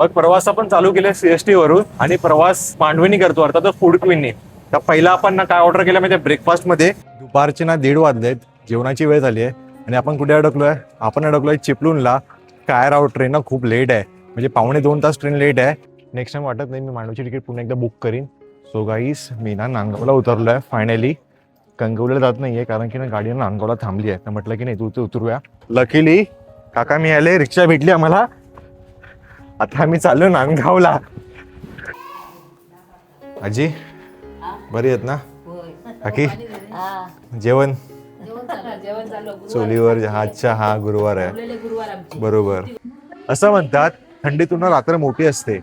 मग प्रवास आपण चालू केला सीएसटी वरून आणि प्रवास मांडवीनी करतो अर्थात फूड क्वीननी. तर पहिला आपण ना काय ऑर्डर केलं म्हणजे ब्रेकफास्ट मध्ये. दुपारचे ना 1:30 वाजलेत, जेवणाची वेळ झाली आहे आणि आपण कुठे अडकलोय? आपण अडकलोय चिपळूणला. काय राव, ट्रेन ना खूप लेट आहे, म्हणजे 1.25 तास ट्रेन लेट आहे. नेक्स्ट टाइम वाटत नाही मी मांडवीची तिकीट पुन्हा एकदा बुक करीन. सो गाईस, मी ना नांदगावला उतरलोय फायनली. कणकवलीला जात नाहीये कारण की ना गाडी ना नांदगावला थांबली आहे. तर म्हटलं की नाही तू उतरूया. लकीली काका मी आले, रिक्षा भेटली आम्हाला. आता आम्ही चाललो नांदगावला. आजी बरी आहेत ना काकी? जेवण चुलीवर? अच्छा, हा गुरुवार आहे बरोबर. असं म्हणतात थंडीतून रात्र मोठी असते.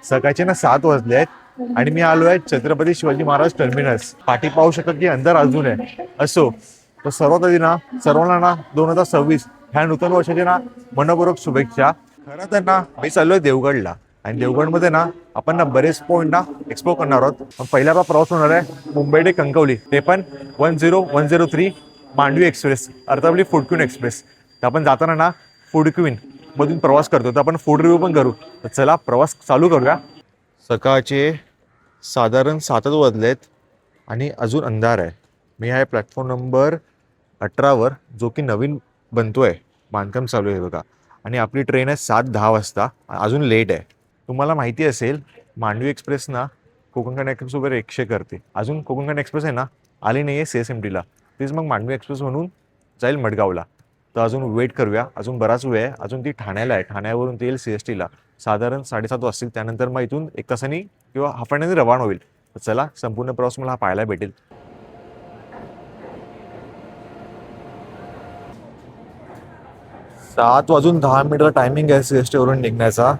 सकाळचे ना 7 वाजले आहेत आणि मी आलोय छत्रपती शिवाजी महाराज टर्मिनस. पाठी पाहू शकत की अंधार अजून आहे. असो, तर सर्वात आधी ना सर्वांना ना 2026 ह्या नूतन वर्षाच्या ना मनपूर्वक शुभेच्छा. खरं तर ना मी चाललोय देवगडला आणि देवगडमध्ये ना आपण ना बरेच पॉईंट ना एक्सप्लोर करणार आहोत. पहिला प्रवास होणार आहे मुंबई ते कणकवली, ते पण 10103 मांडवी एक्सप्रेस अर्थात आपली फूड क्वीन एक्सप्रेस. तर आपण जाताना ना फूड क्वीन मधून प्रवास करतो, तर आपण फूड रिव्ह्यू पण करू. तर चला प्रवास चालू करूया. सकाळचे साधारण 7 वाजलेत आणि अजून अंधार आहे. मी आहे प्लॅटफॉर्म नंबर 18वर, जो की नवीन बनतोय, बांधकाम चालू आहे बघा. आणि आपली ट्रेन आहे 7:10 वाजता, अजून लेट आहे. तुम्हाला माहिती असेल मांडवी एक्सप्रेस ना कोकण एक्सप्रेस वगैरे 100 करते. अजून कोकण एक्सप्रेस आहे ना आली नाही आहे CSMTला. तीच मग मांडवी एक्सप्रेस म्हणून जाईल मडगावला. तर अजून वेट करूया, अजून बराच वेळ आहे. अजून ती ठाण्याला आहे, ठाण्यावरून ती येईल CSTला. साधारण 7:30 वाजतील. त्यानंतर मग इथून 1 तासांनी किंवा हाफ एन आवरने रवाना होईल. तर चला संपूर्ण प्रवास मला हा पाहायला भेटेल. 7:10 टायमिंग आहे CST वरून निघण्याचा.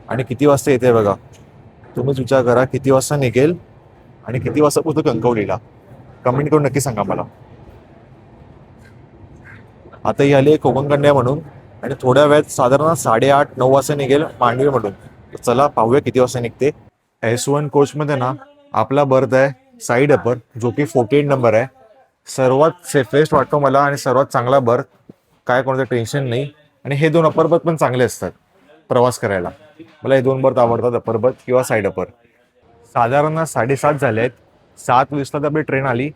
आणि किती वाजता येते बघा, तुम्हीच विचार करा किती वाजता निघेल आणि किती वाजता पोहोचतो कणकवलीला. कमेंट करून नक्की सांगा मला. आता ही आली कोकण कन्या म्हणून आणि थोड्या वेळात साधारण 8:30-9 वाजता निघेल मांडवी म्हणून. तर चला पाहूया किती वाजता निघते. S1 कोचमध्ये ना आपला बर्थ आहे साईड अपर, जो की 48 नंबर आहे. सर्वात सेफेस्ट वाटतो मला आणि सर्वात चांगला बर्थ. काय कोणतं टेन्शन नाही. आणि हे 2 अपर बर्थ पण चांगले असतात प्रवास करायला. मला हे 2 बर्थ आवडतात, अपर बर्थ किंवा साईड अपर. साधारण 7:30 झाले आहेत. 7:20 आपली ट्रेन आली.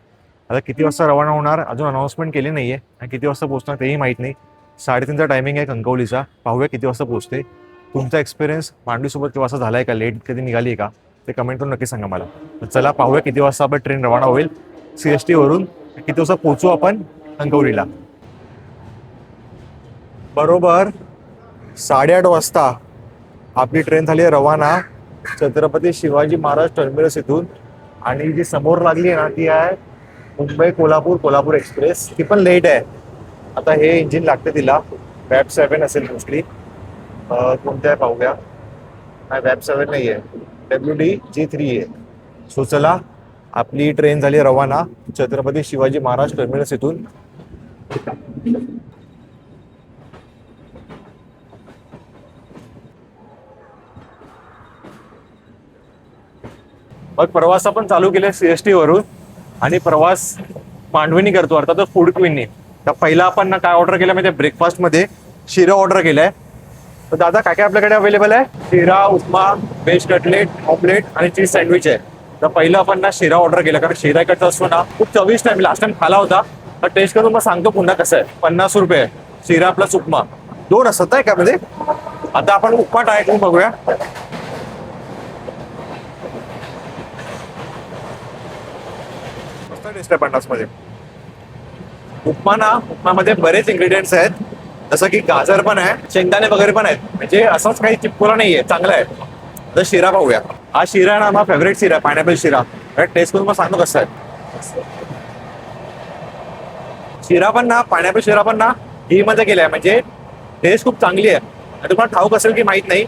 आता किती वाजता रवाना होणार अजून अनाऊन्समेंट केली नाहीये आणि किती वाजता पोहोचणार तेही माहीत नाही. 3:30चा टायमिंग आहे कणकवलीचा. पाहूया किती वाजता पोहोचते. तुमचा एक्सपिरियन्स मांडवीसोबत किंवा असं झालाय का, लेट कधी निघाली आहे का, ते कमेंट करून नक्की सांगा मला. तर चला पाहूया किती वाजता आपली ट्रेन रवाना होईल CST वरून. किती वाजता पोहोचू आपण कणकवलीला. बरोबर 8:30 वाजता आपली ट्रेन झाली आहे रवाना छत्रपती शिवाजी महाराज टर्मिनस इथून. आणि जी समोर लागली आहे ना ती आहे मुंबई कोल्हापूर एक्सप्रेस. ती पण लेट आहे. आता हे इंजिन लागते तिला, वॅब 7 असेल मोस्टली. कोणत्या आहे पाहूया. नाही, वॅब 7 नाही आहे, WD G3 आहे. सो चला आपली ट्रेन झाली रवाना छत्रपती शिवाजी महाराज टर्मिनस इथून. मग प्रवास आपण चालू केला CST वरून आणि प्रवास मांडवीनी करतो अर्थात फूड क्वीननी. तर पहिला आपण ना काय ऑर्डर केलं म्हणजे ब्रेकफास्ट मध्ये शिरा ऑर्डर केलाय. तर दादा काय काय आपल्याकडे अवेलेबल आहे? शिरा, उपमा, व्हेज कटलेट, ऑमलेट आणि चीज सँडविच आहे. तर पहिलं आपण ना शिरा ऑर्डर केला, कारण शिरा इकडचा असतो ना खूप चविष्ट आहे. मी लास्ट टाइम खाला होता, तर टेस्ट करून मग सांगतो पुन्हा कसं आहे. 50 रुपये शिरा प्लस उपमा, 2 असतात आहे का मध्ये. आता आपण उपमा ट्राय करून बघूया. टेस्ट आहे 50 मध्ये. उपमामध्ये बरेच इन्ग्रेडियंट्स आहेत, जसं की गाजर पण आहे, शेंगदाणे वगैरे पण आहेत. म्हणजे असंच काही चिपकुला नाहीये, चांगलं आहे. तर शिरा पाहूया. हा शिरा ना माझा फेवरेट शिरा आहे, पायनॅपल शिरा. टेस्ट करून मग सांगतो कसं आहे. शिरा पण ना, पायनॅपल शिरा पण ना घी मध्ये केलाय, म्हणजे टेस्ट खूप चांगली आहे. आणि तुम्हाला ठाऊक असेल की माहित नाही,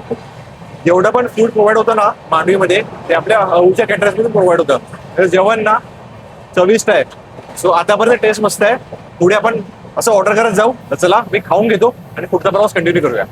जेवढं पण फूड प्रोव्हाइड होतं ना मांडवीमध्ये ते आपल्या हऊच्या कॅटरर्स मधून प्रोव्हाइड होतं. तर जेवण ना चविष्ट आहे. सो आतापर्यंत टेस्ट मस्त आहे. पुढे आपण असं ऑर्डर करत जाऊ. तर चला मी खाऊन घेतो आणि पुढचा प्रवास कंटिन्यू करूया.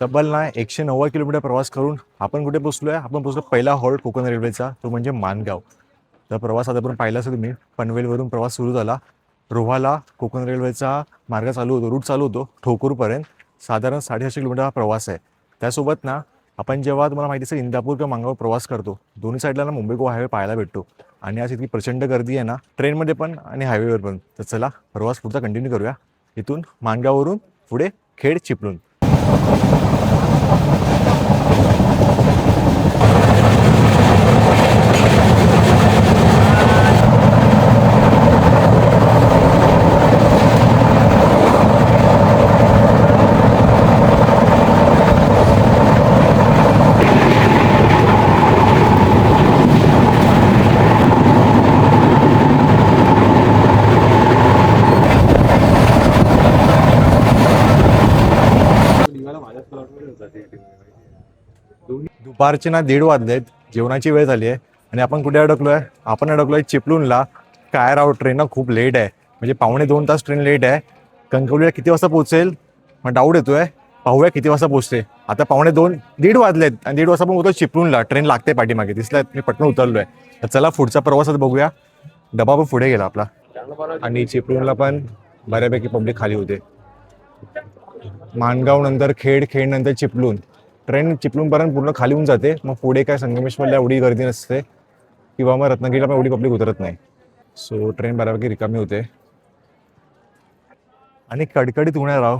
तब्बल ना 190 किलोमीटर प्रवास करून आपण कुठे पोचलोय? आपण पोचलो पहिला हॉल्ट कोकण रेल्वेचा, तो म्हणजे माणगाव. तर प्रवास आतापर्यंत पाहिला असेल तुम्ही, पनवेलवरून प्रवास सुरू झाला. रोहाला कोकण रेल्वेचा मार्ग चालू होतो, रूट चालू होतो ठोकूरपर्यंत. साधारण 650 किलोमीटर हा प्रवास आहे. त्यासोबत ना आपण जेव्हा तुम्हाला माहिती असेल इंदापूर किंवा मांगावर प्रवास करतो, दोन्ही साईडला ना मुंबई गोवा हायवे पाहायला भेटतो. आणि आज इतकी प्रचंड गर्दी आहे ना ट्रेनमध्ये पण आणि हायवेवर पण. तर चला प्रवास पुढचा कंटिन्यू करूया. इथून माणगाववरून पुढे खेड चिपळूण. दुपारचे ना 1:30 वाजलेत, जेवणाची वेळ झाली आहे आणि आपण कुठे अडकलोय? आपण अडकलोय चिपळूणला. काय राव, ट्रेन ना खूप लेट आहे, म्हणजे 1.5-2 तास ट्रेन लेट आहे. कणकवलीला किती वाजता पोहोचेल मग डाऊट येतोय. पाहूया किती वाजता पोहोचते. आता 1:45-1:30 वाजलेत आणि 1:30 वाजता पण होतो चिपळूणला. ट्रेन लागते पाठीमागे, दिसलाय मी पटकन उतरलोय. तर चला पुढचा प्रवासात बघूया. डबा पण पुढे गेला आपला आणि चिपळूणला पण बऱ्यापैकी पब्लिक खाली होते. माणगाव नंतर खेड, खेड नंतर चिपळूण. ट्रेन चिपळूणपर्यंत पूर्ण खाली होऊन जाते. मग पुढे काय संगमेश्वरला एवढी गर्दी नसते किंवा मग रत्नागिरीला पण एवढी पब्लिक उतरत नाही. सो ट्रेन बऱ्यापैकी रिकामी होते आणि कडकडीत उन्हाळा राव.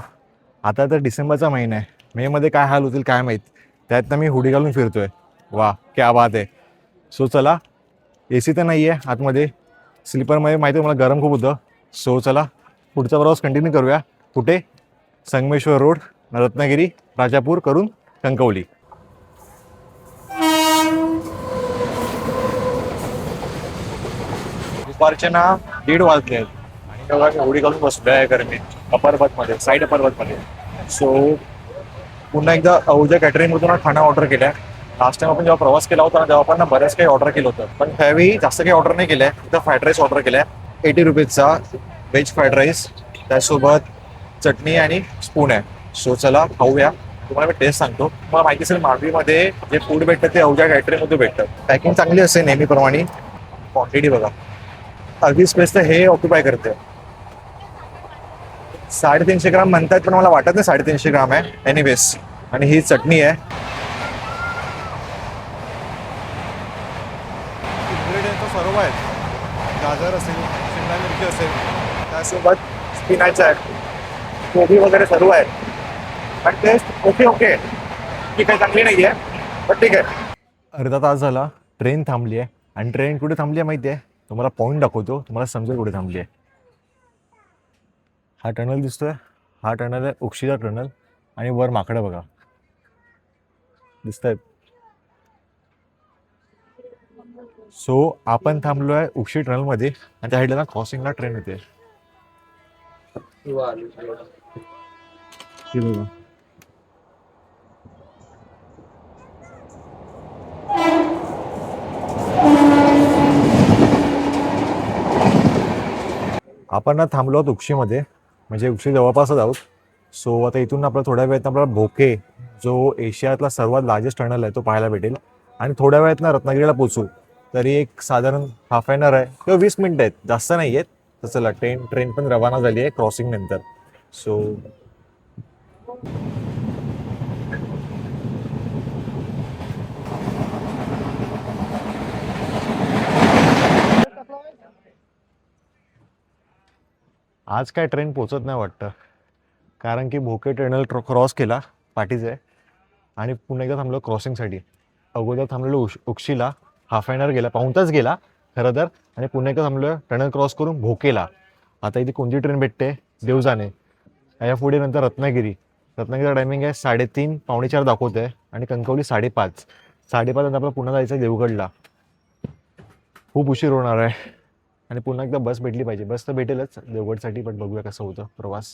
आता तर डिसेंबरचा महिना आहे, मे मध्ये काय हाल होतील काय माहीत. त्यात मी हुडी घालून फिरतोय. वा क्या बात आहे. सो चला, ए सी तर नाही आहे आतमध्ये, स्लीपरमध्ये माहिती आहे मला गरम खूप होतं. सो चला पुढचा प्रवास कंटिन्यू करूया. कुठे? संगमेश्वर रोड, रत्नागिरी, राजापूर करून कणकवली. दुपारचे ना 1:30 वाजले आहेत आणि तेव्हा मी होडी घालून बसलो आहे गरमीत अपर बर्थमध्ये, साईड अपर बर्थमध्ये. सो पुन्हा एकदा अहुजा कॅटरिंगमधून खाना ऑर्डर केलाय. लास्ट टाइम आपण जेव्हा प्रवास केला होता ना तेव्हा आपण ना बऱ्याच काही ऑर्डर केलं होतं, पण त्यावेळी जास्त काही ऑर्डर नाही केलंय. फक्त फ्राईड राईस ऑर्डर केलाय 80 रुपीजचा व्हेज फ्राईड राईस, त्यासोबत चटणी आणि स्पून आहे. सो चला खाऊया. तुम्हाला मी टेस्ट सांगतो. मला माहिती असेल मांडवीमध्ये जे फूड भेटतं ते अहुजा कॅटरिंगमध्ये भेटतं. पॅकिंग चांगली असते नेहमीप्रमाणे. क्वांटिटी बघा, अर्धी स्पेस तर हे ऑक्युपाय करते. 350 ग्राम म्हणतात पण मला वाटत नाही 350 ग्राम आहे. एनिवेज, आणि ही चटणी आहे. इंग्रेडियंट तर सर्व आहेत. गाजर असेल, शिमला मिरची असेल, त्यासोबत स्पिनाच आहे, कोबी वगैरे सर्व आहे. पण टेस्ट ओके ओके, ती काही चांगली नाही आहे पण ठीक आहे. अर्धा तास झाला ट्रेन थांबली आहे. आणि ट्रेन कुठे थांबली आहे माहिती आहे? तुम्हाला पॉईंट दाखवतो, तुम्हाला समजेल कुठे थांबली आहे. हा टनल दिसतोय, हा टनल आहे उक्षीचा टनल. आणि वर माकडं बघा दिसत आहेत. सो आपण थांबलोय उक्षी टनलमध्ये आणि त्या साईडला ना क्रॉसिंगला ट्रेन होते. आपण ना थांबलो आहोत उक्षीमध्ये, म्हणजे उक्षी जवळपासच आहोत. सो आता इथून आपल्याला थोड्या वेळात आपल्याला भोके, जो एशियातला सर्वात लार्जेस्ट टनल आहे, तो पाहायला भेटेल. आणि थोड्या वेळात ना रत्नागिरीला पोचू. तरी एक साधारण हाफ एन आवर आहे किंवा 20 मिनिटं आहेत, जास्त नाही आहेत. तर चला, ट्रेन पण रवाना झाली आहे क्रॉसिंग नंतर. सो आज काय ट्रेन पोचत नाही वाटतं, कारण की भोके टनल क्रॉस केला पाठीचे आणि पुन्हा एकदा थांबलो क्रॉसिंगसाठी. अगोदर थांबलेलो उक्षीला, हाफ एन आवर गेला, पाऊण तास गेला खरं तर. आणि पुन्हा एकदा थांबलो टनल क्रॉस करून भोकेला. आता इथे कोणती ट्रेन भेटते देव जाणे. या पुढे नंतर रत्नागिरी. रत्नागिरीचा टायमिंग आहे 3:30, पावणे 4 दाखवत आहे. आणि कणकवली 5:30. 5:30 नंतर आपल्याला पुन्हा जायचं आहे देवगडला. खूप उशीर होणार आहे आणि पुन्हा एकदा बस भेटली पाहिजे. बस तर भेटेलच देवगडसाठी, पण बघूया कसं होतं प्रवास.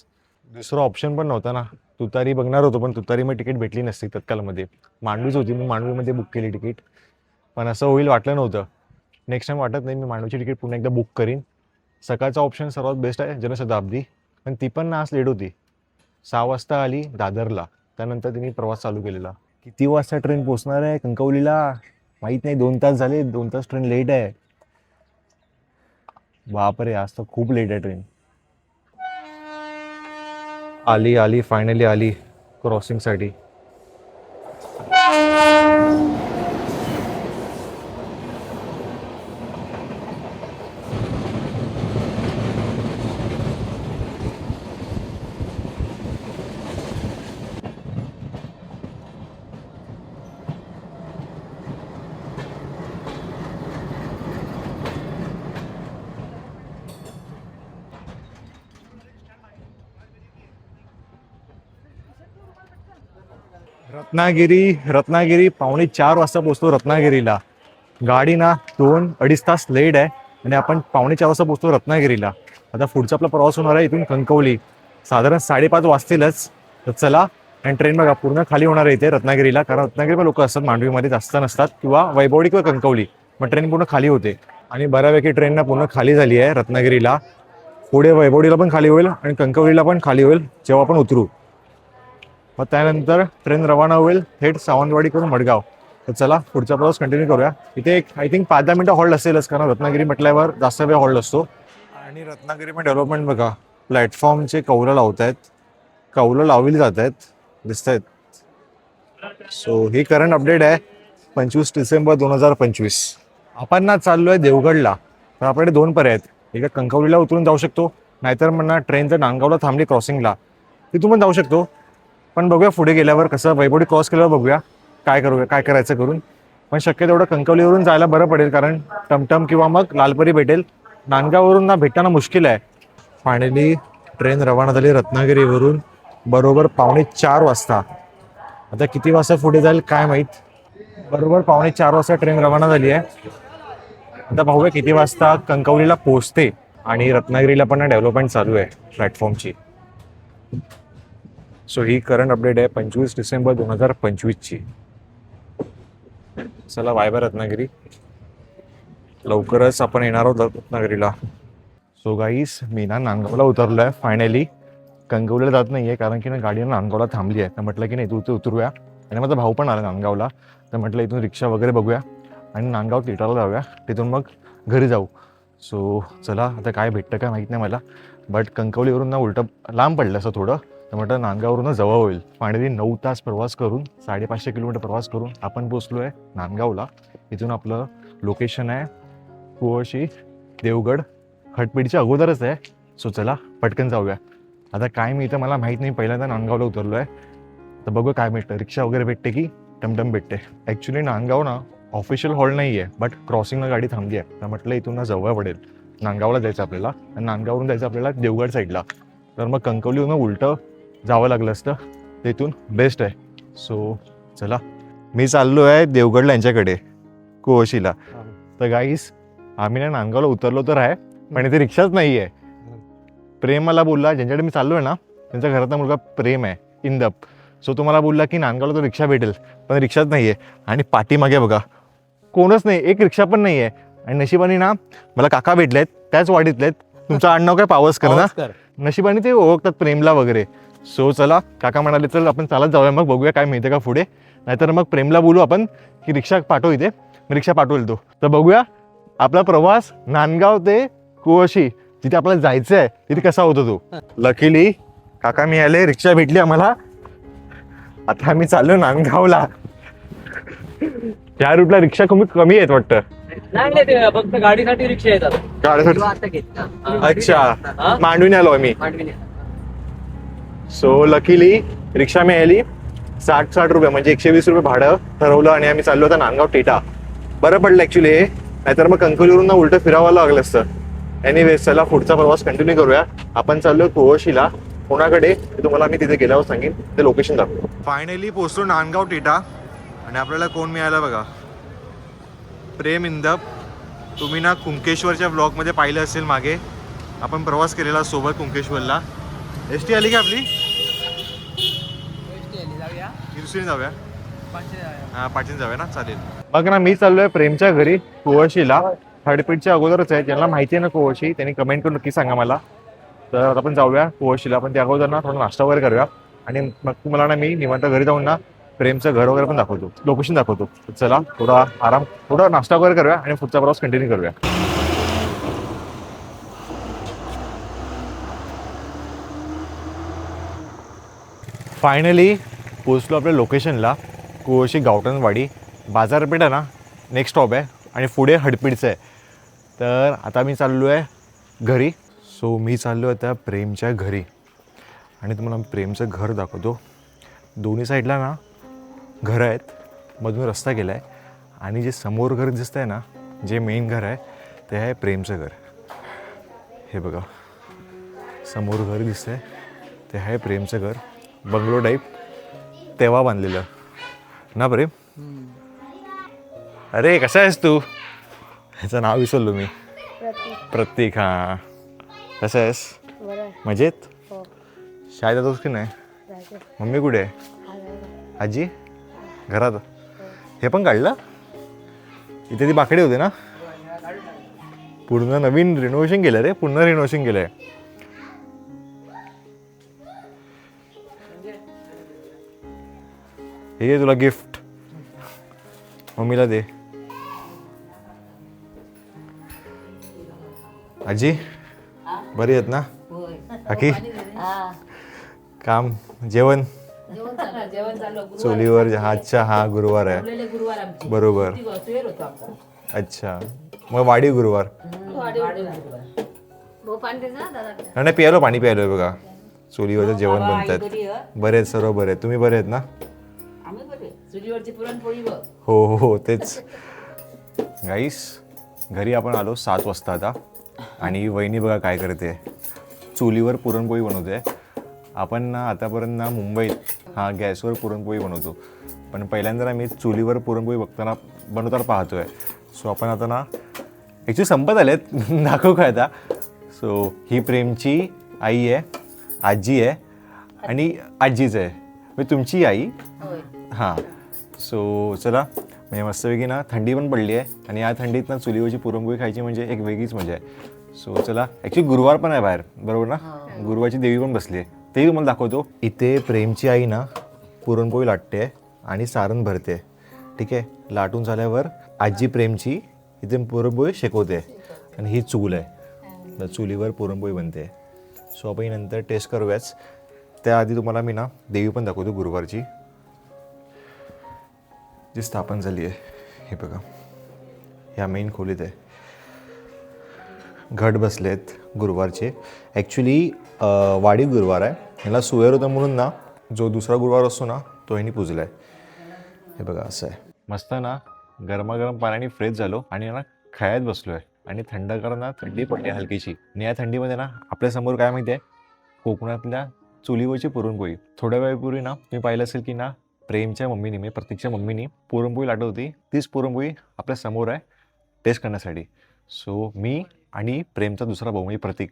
दुसरा ऑप्शन पण नव्हता ना. तुतारी बघणार होतो पण तुतारी मग तिकीट भेटली नसती तत्कालमध्ये. मांडवीच होती, मी मांडवीमध्ये बुक केली तिकीट, पण असं होईल वाटलं नव्हतं. नेक्स्ट टाइम वाटत नाही मी मांडवीची तिकीट पुन्हा एकदा बुक करीन. सकाळचा ऑप्शन सर्वात बेस्ट आहे जनशताब्दी, पण ती पण ना आज लेट होती. 6 वाजता आली दादरला, त्यानंतर त्यांनी प्रवास चालू केलेला. किती वाजता ट्रेन पोहोचणार आहे कणकवलीला माहीत नाही. 2 तास झाले, 2 तास ट्रेन लेट आहे. बापरे, आज तर खूप लेट आहे ट्रेन. आली आली फायनली आली क्रॉसिंगसाठी. रत्नागिरी 3:45 वाजता पोहोचतो रत्नागिरीला. गाडी ना 2-2.5 तास लेट आहे आणि आपण 3:45 वाजता पोहोचतो रत्नागिरीला. आता पुढचा आपला प्रवास होणार आहे इथून कणकवली. साधारण 5:30 वाजतीलच. तर चला. आणि ट्रेन बघा पूर्ण खाली होणार आहे इथे रत्नागिरीला, कारण रत्नागिरीला लोक असतात, मांडवीमध्ये जास्त नसतात, किंवा वैभवडी किंवा कणकवली. मग ट्रेन पूर्ण खाली होते आणि बऱ्यापैकी ट्रेन ना पूर्ण खाली झाली आहे रत्नागिरीला. पुढे वैभवडीला पण खाली होईल आणि कणकवलीला पण खाली होईल जेव्हा आपण उतरू. मग त्यानंतर ट्रेन रवाना होईल थेट सावंतवाडी करून मडगाव. तर चला पुढचा प्रवास कंटिन्यू करूया. इथे एक आय थिंक 5-10 मिनिटं हॉल्ड असेलच, कारण रत्नागिरी म्हटल्यावर जास्त वेळ हॉल्ड असतो. आणि रत्नागिरीमध्ये डेव्हलपमेंट बघा, प्लॅटफॉर्मचे कौलं लावत आहेत, कौलं लावली जात आहेत, दिसत आहेत. सो ही करंट अपडेट आहे 25 डिसेंबर 2025. आपण ना चाललोय देवगडला. तर आपल्याकडे 2 पर्याय आहेत. एका कणकवलीला उतरून जाऊ शकतो, नाहीतर म्हणा ट्रेन जर नांदगावला थांबली क्रॉसिंगला तिथून पण जाऊ शकतो. पण बघूया पुढे गेल्यावर कसं, वैभवडी क्रॉस केल्यावर बघूया काय करायचं करून. पण शक्य तेवढं कणकवलीवरून जायला बरं पडेल, कारण टमटम किंवा मग लालपरी भेटेल. नांदगाववरून ना भेटताना मुश्किल आहे. फायनली ट्रेन रवाना झाली रत्नागिरीवरून बरोबर 3:45 वाजता. आता किती वाजता पुढे जाईल काय माहीत. बरोबर 3:45 वाजता ट्रेन रवाना झाली आहे. आता पाहूया किती वाजता कणकवलीला पोहोचते. आणि रत्नागिरीला पण डेव्हलपमेंट चालू आहे प्लॅटफॉर्मची. सो ही करंट अपडेट आहे 25 डिसेंबर 2025ची. चला बाय बाय रत्नागिरी. लवकरच आपण येणार आहोत रत्नागिरीला. सो गाईस, मी ना नांदगावला उतरलो आहे फायनली. कणकवलीला जात नाही आहे, कारण की ना गाडी नांदगावला थांबली आहे. तर म्हटलं की नाही तू उतरूया. आणि माझा भाऊ पण आला नांदगावला. तर म्हटलं इथून रिक्षा वगैरे बघूया आणि नांदगाव थिएटरला जाऊया, तिथून मग घरी जाऊ. सो चला, आता काय भेटतं काय माहीत नाही मला. बट कणकवलीवरून ना उलटं लांब पडलं असं थोडं. तर म्हटलं नांदगाववरून जवळ होईल. फायनली 9 तास प्रवास करून 550 किलोमीटर प्रवास करून आपण पोचलो आहे नांदगावला. इथून आपलं लोकेशन आहे कुळशी, देवगड. खटपीडच्या अगोदरच आहे. सो चला पटकन जाऊया. आता काय मी इथं मला माहीत नाही, पहिल्यांदा नांदगावला उतरलो आहे. तर बघू काय भेटतं, रिक्षा वगैरे भेटते की टमटम भेटते. ॲक्च्युली नांदगाव ना ऑफिशियल हॉल नाही आहे, बट क्रॉसिंगला गाडी थांबली आहे. तर म्हटलं इथून ना जवळ पडेल. नांदगावला जायचं आपल्याला आणि नांदगाववरून जायचं आपल्याला देवगड साईडला. तर मग कणकवलीहून उलटं जावं लागलं असतं, तिथून बेस्ट आहे. सो चला, मी चाललो आहे देवगडला यांच्याकडे कुळशीला. तर गाईस, आम्ही ना नांदगावला उतरलो तर आहे, पण इथे रिक्षाच नाही आहे. प्रेम मला बोलला, ज्यांच्याकडे मी चाललो आहे ना त्यांच्या घरातला मुलगा प्रेम आहे इंदप. सो तुम्हाला बोलला की नांदगावला तो रिक्षा भेटेल, पण रिक्षाच नाही आहे. आणि पाठीमागे बघा कोणच नाही, एक रिक्षा पण नाही आहे. आणि नशिबाने ना मला काका भेटलेत, त्याच वाडीतलेत. तुमचं आडनाव काय पावसकर ना? नशिबाने ते ओळखतात प्रेमला वगैरे. सो चला, काका म्हणाले चल आपण चालत जाऊया, मग बघूया काय मिळते का पुढे. नाहीतर मग प्रेमला बोलू आपण की रिक्षा पाठव इथे, रिक्षा पाठवेल तो. तर बघूया आपला प्रवास नांदगाव ते कुळशी, जिथे आपल्याला जायचं आहे तिथे कसा होतो तो. लकीली काका मी आले, रिक्षा भेटली आम्हाला. आता आम्ही चाललो नांदगावला. त्या रूटला रिक्षा कमी आहेत वाटतं. नाही ते फक्त गाडीसाठी रिक्षा येतात. गाडीसाठी? अच्छा, मांडवीने आलो आम्ही. सो लकीली रिक्षा मिळाली. 60 रुपये म्हणजे 120 रुपये भाडं ठरवलं आणि आम्ही चाललो होता नांदगाव टेटा. बरं पडलं ऍक्च्युली हे, नाहीतर मग कणकवलीवरून ना उलटं फिरावं लागलं असतं. एनिवेज चला पुढचा प्रवास कंटिन्यू करूया. आपण चाललो कुळशीला कोणाकडे, ते तुम्हाला मी तिथे गेल्यावर सांगेन, ते लोकेशन दाखवतो. फायनली पोहोचलो नांदगाव टेटा आणि आपल्याला कोण मिळालं बघा, प्रेम इंदप. तुम्ही ना कुंकेश्वरच्या ब्लॉगमध्ये पाहिलं असेल मागे, आपण प्रवास केलेला सोबत कुंकेश्वरला. एसटी आली का आपली? इरसून जाऊया, हां पाटील जाऊया ना, चालेल. मग ना मी चाललोय प्रेमच्या घरी कुळशीला. थर्डपीठच्या अगोदरच आहे. ज्यांना माहिती आहे ना कुळशी, त्यांनी कमेंट करून नक्की सांगा मला. तर आपण जाऊया कुळशीला, पण त्या अगोदर ना थोडा नाश्ता वगैरे करूया आणि मग तुम्हाला ना मी निवांत घरी जाऊन ना प्रेमचं घर वगैरे पण दाखवतो, लोकेशन दाखवतो. चला थोडा आराम, थोडा नाश्ता वगैरे करूया आणि पुढचा प्रवास कंटिन्यू करूया. फायनली पोचलो आपल्या लोकेशनला. कुळशी गावठणवाडी बाजारपेठ आहे ना, नेक्स्ट स्टॉप आहे आणि पुढे हडपीडचं आहे. तर आता मी चाललो आहे घरी. सो मी चाललो आहे आता प्रेमच्या घरी आणि तुम्हाला प्रेमचं घर दाखवतो. दोन्ही साईडला ना घरं आहेत, मधून रस्ता गेला आहे आणि जे समोर घर दिसतं आहे ना, जे मेन घर आहे ते आहे प्रेमचं घर. हे बघा समोर घर दिसतंय ते आहे प्रेमचं घर. बंगलो टाईप, तेव्हा बांधलेलं ना प्रेम. अरे कसा आहेस तू? ह्याचं नाव विसरलो मी. प्रतीक. हां, कसं आहेस? मजेत? शाळेत जातोस की नाही? मम्मी कुठे आहे? आजी घरात? हे पण काढलं? इथे ती बाकडे होते ना? पूर्ण नवीन रिनोव्हेशन केलं रे, पूर्ण रिनोव्हेशन केलं आहे. हे घे तुला गिफ्ट, मम्मीला दे. आजी बरी आहेत ना? काकी काम जेवण चुलीवर? अच्छा, हा गुरुवार आहे बरोबर. अच्छा, मग वाढी गुरुवार. नाही प्यायलो, पाणी प्यायलोय बघा. चुलीवरचं जेवण बनतात. बरे आहेत सर्व, बरे आहेत. तुम्ही बरे आहेत ना? हो हो तेच. गाईस घरी आपण आलो 7 वाजता आता आणि वहिनी बघा काय करते, चुलीवर पुरणपोळी बनवते. आपण ना आतापर्यंत ना मुंबईत गॅसवर पुरणपोळी बनवतो, पण पहिल्यांदा ना मी चुलीवर पुरणपोळी बनवताना पाहतोय. सो आपण आता ना ॲक्च्युली संपत आलेत दाखवू काय आता. सो ही प्रेमची आई आहे, आजी आहे आणि आजीच आहे म्हणजे तुमची आई. हां, सो चला म्हणजे मस्तपैकी ना थंडी पण पडली आहे आणि या थंडीत ना चुलीवरची पुरणपोळी खायची म्हणजे एक वेगळीच मजा आहे. सो चला, ॲक्च्युली गुरुवार पण आहे बाहेर बरोबर ना, गुरुवारची देवी पण बसली आहे, तेही तुम्हाला दाखवतो. इथे प्रेमची आई ना पुरणपोळी लाटते आणि सारण भरते. ठीक आहे, लाटून झाल्यावर आजी प्रेमची इथे पुरणपोळी शेकवते आणि ही चूल आहे, तर चुलीवर पुरणपोळी बनते. सो आपण नंतर टेस्ट करूयाच, त्याआधी तुम्हाला मी ना देवी पण दाखवतो गुरुवारची जी स्थापन झाली आहे. हे बघा ह्या मेन खोलीत आहे, घट बसलेत गुरुवारचे. ॲक्च्युली वाडी गुरुवार आहे, ह्याला सुवेर होतं म्हणून ना जो दुसरा गुरुवार असतो ना तो ह्यानी पूजला आहे. हे बघा असं आहे. मस्त ना गरमागरम पाण्याने फ्रेश झालो आणि ना खायत बसलो आहे आणि थंडगार ना थंडी पडली हलकीची. आणि या थंडीमध्ये ना आपल्यासमोर काय माहिती आहे, कोकणातल्या चुलीवरची पुरणपोळी. थोड्या वेळापूर्वी ना मी पाहिलं असेल की ना प्रेमच्या मम्मीने म्हणजे प्रतीकच्या मम्मीने पुरणपोळी लाटत होती. तीच पुरणपोळी आपल्या समोर आहे टेस्ट करण्यासाठी. सो मी आणि प्रेमचा दुसरा भाऊ म्हणजे प्रतीक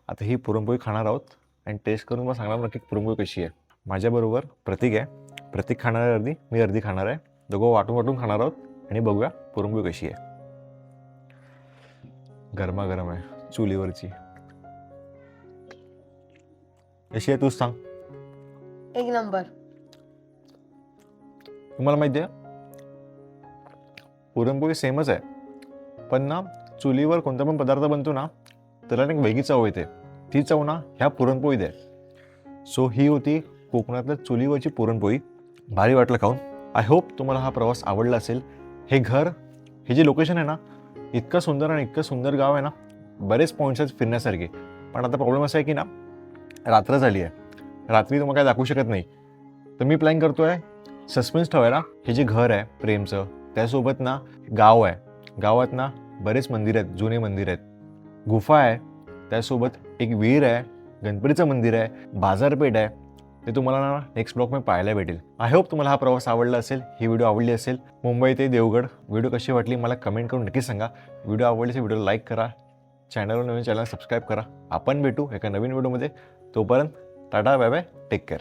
आता ही पुरणपोळी खाणार आहोत आणि टेस्ट करून मला सांगणार नक्की पुरणपोळी कशी आहे. माझ्याबरोबर प्रतीक आहे, प्रतीक खाणार आहे अर्धी, मी अर्धी खाणार आहे. दोघं वाटून वाटून खाणार आहोत आणि बघूया पुरणपोळी कशी आहे. गरमागरम आहे चुलीवरची. कशी आहे तूच सांग. एक नंबर. तुम्हाला माहिती आहे पुरणपोळी सेमच आहे, पण ना चुलीवर कोणता पण पदार्थ बनतो ना त्याला एक वेगळी चव येते. ती चव ना ह्या पुरणपोळीत आहे. सो ही होती कोकणातल्या चुलीवरची पुरणपोळी. भारी वाटलं खाऊन. आय होप तुम्हाला हा प्रवास आवडला असेल. हे घर, हे जे लोकेशन आहे ना इतकं सुंदर आणि इतकं सुंदर गाव आहे ना, बरेच पॉईंट्स आहेत फिरण्यासारखे. पण आता प्रॉब्लेम असा आहे की ना रात्र झाली आहे, रात्री तुम्हाला काय दाखवू शकत नाही. तर मी प्लॅन करतो आहे सस्पेन्स ठेवायला. हे जे घर आहे प्रेमचं त्यासोबत ना गाव आहे, गावात ना बरेच मंदिर आहेत, जुने मंदिर आहेत, गुफा आहे, त्यासोबत एक विहीर आहे, गणपतीचं मंदिर आहे, बाजारपेठ आहे. ते तुम्हाला ना नेक्स्ट ब्लॉगमध्ये पाहायला भेटेल. आय होप तुम्हाला हा प्रवास आवडला असेल, ही व्हिडिओ आवडली असेल. मुंबई ते देवगड व्हिडिओ कशी वाटली मला कमेंट करून नक्की सांगा. व्हिडिओ आवडली तर व्हिडिओला लाईक करा, चॅनलवर नवीन चॅनल सबस्क्राईब करा. आपण भेटू एका नवीन व्हिडिओमध्ये. तोपर्यंत tata, bye bye, take care.